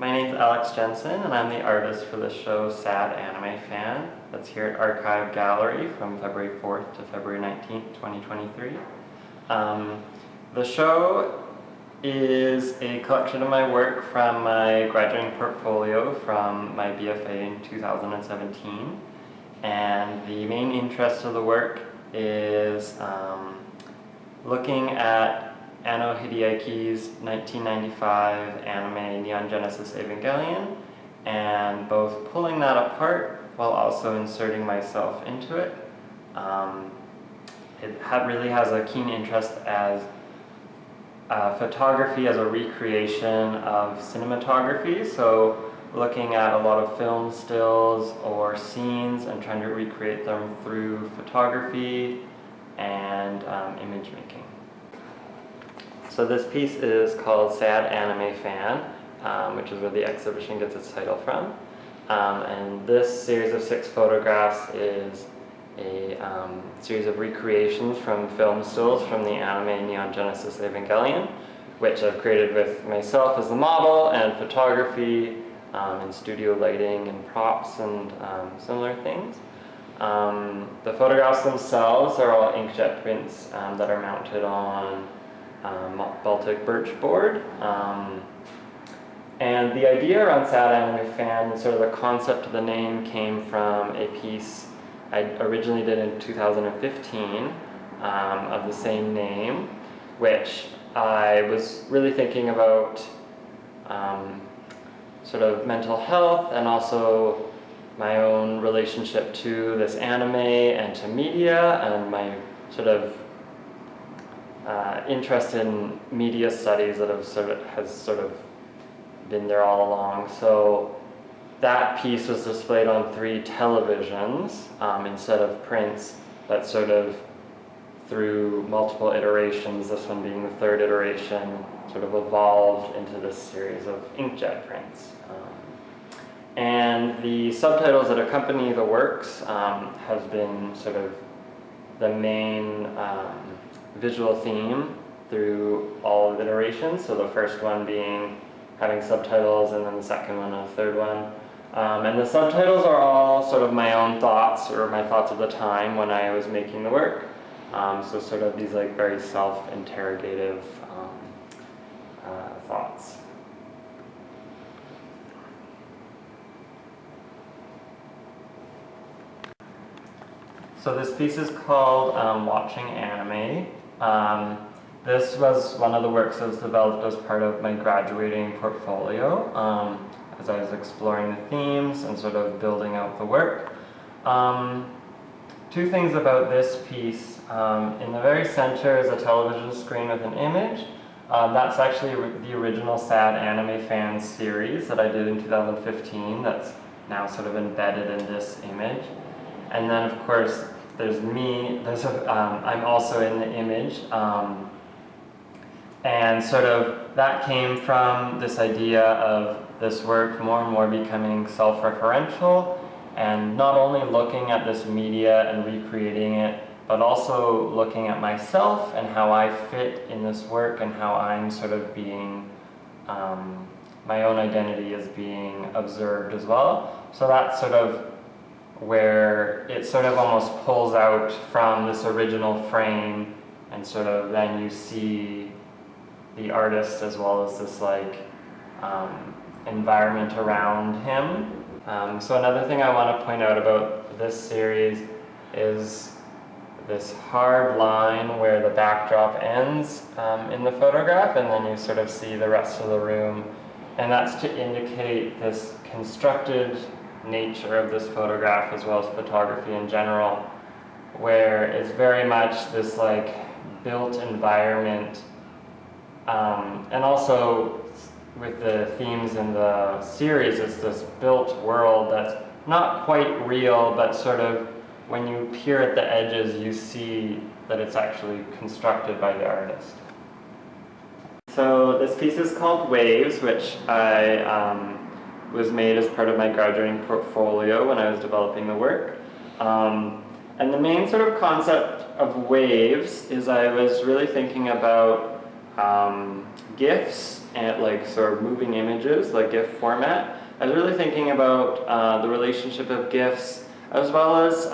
My name's Alex Jensen, and I'm the artist for the show Sad Anime Fan. That's here at Archive Gallery from February 4th to February 19th, 2023. The show is a collection of my work from my graduating portfolio from my BFA in 2017. And the main interest of the work is looking at Anno Hideaki's 1995 anime Neon Genesis Evangelion, and both pulling that apart while also inserting myself into it. It really has a keen interest as photography as a recreation of cinematography, so looking at a lot of film stills or scenes and trying to recreate them through photography and image making. So this piece is called Sad Anime Fan, which is where the exhibition gets its title from. And this series of 6 photographs is a series of recreations from film stills from the anime Neon Genesis Evangelion, which I've created with myself as the model and photography and studio lighting and props and similar things. The photographs themselves are all inkjet prints that are mounted on Baltic birch board. And the idea around Sad Anime Fan, sort of the concept of the name, came from a piece I originally did in 2015 of the same name, which I was really thinking about sort of mental health and also my own relationship to this anime and to media, and my sort of interest in media studies that has sort of been there all along. So that piece was displayed on 3 televisions instead of prints, but sort of through multiple iterations, this one being the 3rd iteration, sort of evolved into this series of inkjet prints. And the subtitles that accompany the works has been sort of the main visual theme through all of iterations. So the first one being having subtitles, and then the second one and the third one. And the subtitles are all sort of my own thoughts, or my thoughts of the time when I was making the work. So sort of these like very self-interrogative thoughts. So this piece is called Watching Anime. This was one of the works that was developed as part of my graduating portfolio as I was exploring the themes and sort of building out the work. 2 things about this piece. In the very center is a television screen with an image. That's actually the original Sad Anime Fan series that I did in 2015 that's now sort of embedded in this image. And then, of course, there's me. I'm also in the image. And sort of that came from this idea of this work more and more becoming self-referential, and not only looking at this media and recreating it, but also looking at myself and how I fit in this work and how I'm sort of being, my own identity is being observed as well. So that's sort of where it sort of almost pulls out from this original frame, and sort of then you see the artist as well as this like environment around him. So another thing I want to point out about this series is this hard line where the backdrop ends in the photograph, and then you sort of see the rest of the room, and that's to indicate this constructed nature of this photograph as well as photography in general, where it's very much this like built environment, and also with the themes in the series, it's this built world that's not quite real, but sort of when you peer at the edges you see that it's actually constructed by the artist. So this piece is called Waves, which I was made as part of my graduating portfolio when I was developing the work. And the main sort of concept of waves is I was really thinking about GIFs and like sort of moving images, like GIF format. I was really thinking about the relationship of GIFs, as well as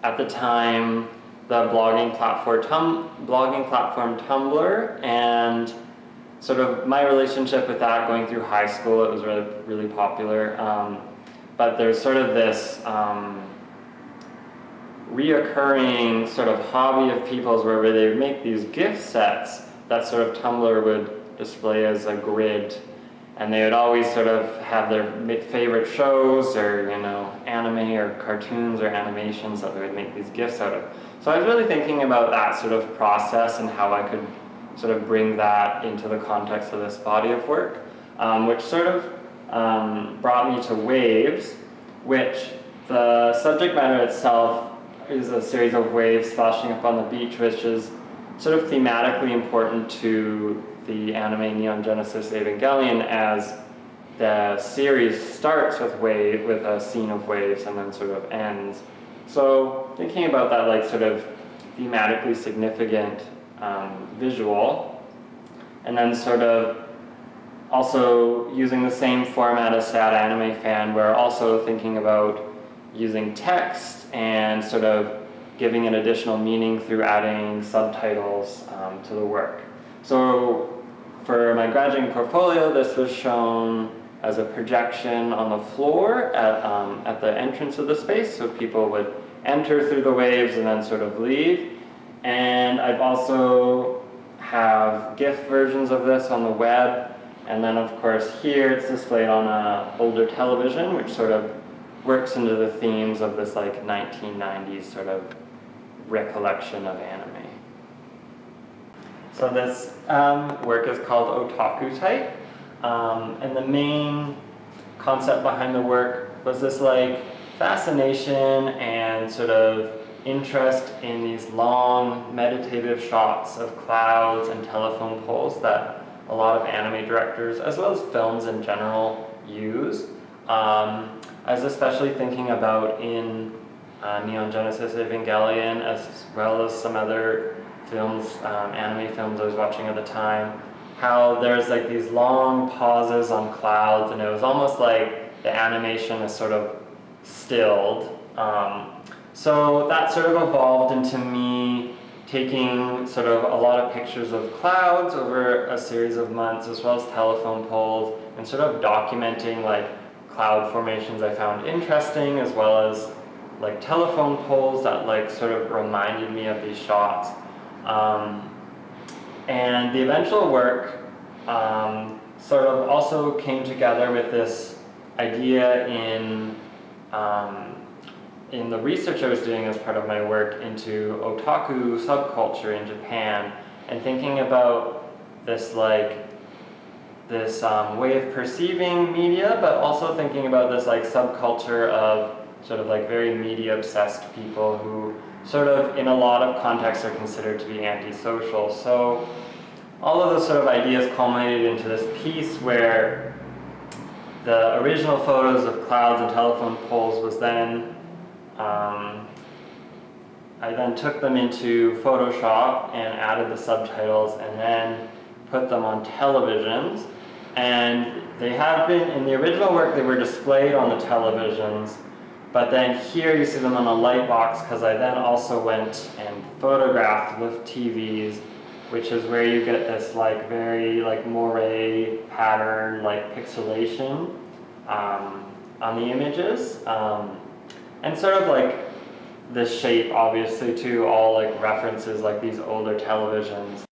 at the time the blogging platform Tumblr, and sort of my relationship with that going through high school. It was really popular, but there's sort of this reoccurring sort of hobby of people's where they would make these GIF sets that sort of Tumblr would display as a grid, and they would always sort of have their favorite shows or anime or cartoons or animations that they would make these GIFs out of. So I was really thinking about that sort of process and how I could sort of bring that into the context of this body of work, which sort of brought me to Waves, which the subject matter itself is a series of waves splashing up on the beach, which is sort of thematically important to the anime Neon Genesis Evangelion, as the series starts with a scene of waves and then sort of ends. So thinking about that like sort of thematically significant visual, and then sort of also using the same format as Sad Anime Fan, we're also thinking about using text and sort of giving an additional meaning through adding subtitles to the work. So for my graduating portfolio, this was shown as a projection on the floor at the entrance of the space, so people would enter through the waves and then sort of leave. And I've also have GIF versions of this on the web, and then of course here it's displayed on an older television, which sort of works into the themes of this like 1990s sort of recollection of anime. So this work is called Otaku Type, and the main concept behind the work was this like fascination and sort of interest in these long meditative shots of clouds and telephone poles that a lot of anime directors, as well as films in general, use. I was especially thinking about in Neon Genesis Evangelion, as well as some other films, anime films I was watching at the time, how there's like these long pauses on clouds, and it was almost like the animation is sort of stilled. So that sort of evolved into me taking sort of a lot of pictures of clouds over a series of months, as well as telephone poles, and sort of documenting like cloud formations I found interesting, as well as like telephone poles that like sort of reminded me of these shots. And the eventual work sort of also came together with this idea in the research I was doing as part of my work into otaku subculture in Japan, and thinking about this like this way of perceiving media, but also thinking about this like subculture of sort of like very media obsessed people who sort of in a lot of contexts are considered to be antisocial. So all of those sort of ideas culminated into this piece where the original photos of clouds and telephone poles was then I then took them into Photoshop and added the subtitles, and then put them on televisions. And they have been, in the original work, they were displayed on the televisions, but then here you see them on a light box, because I then also went and photographed with TVs, which is where you get this like very like moire pattern, like pixelation on the images. And sort of like the shape, obviously, too, all like references like these older televisions.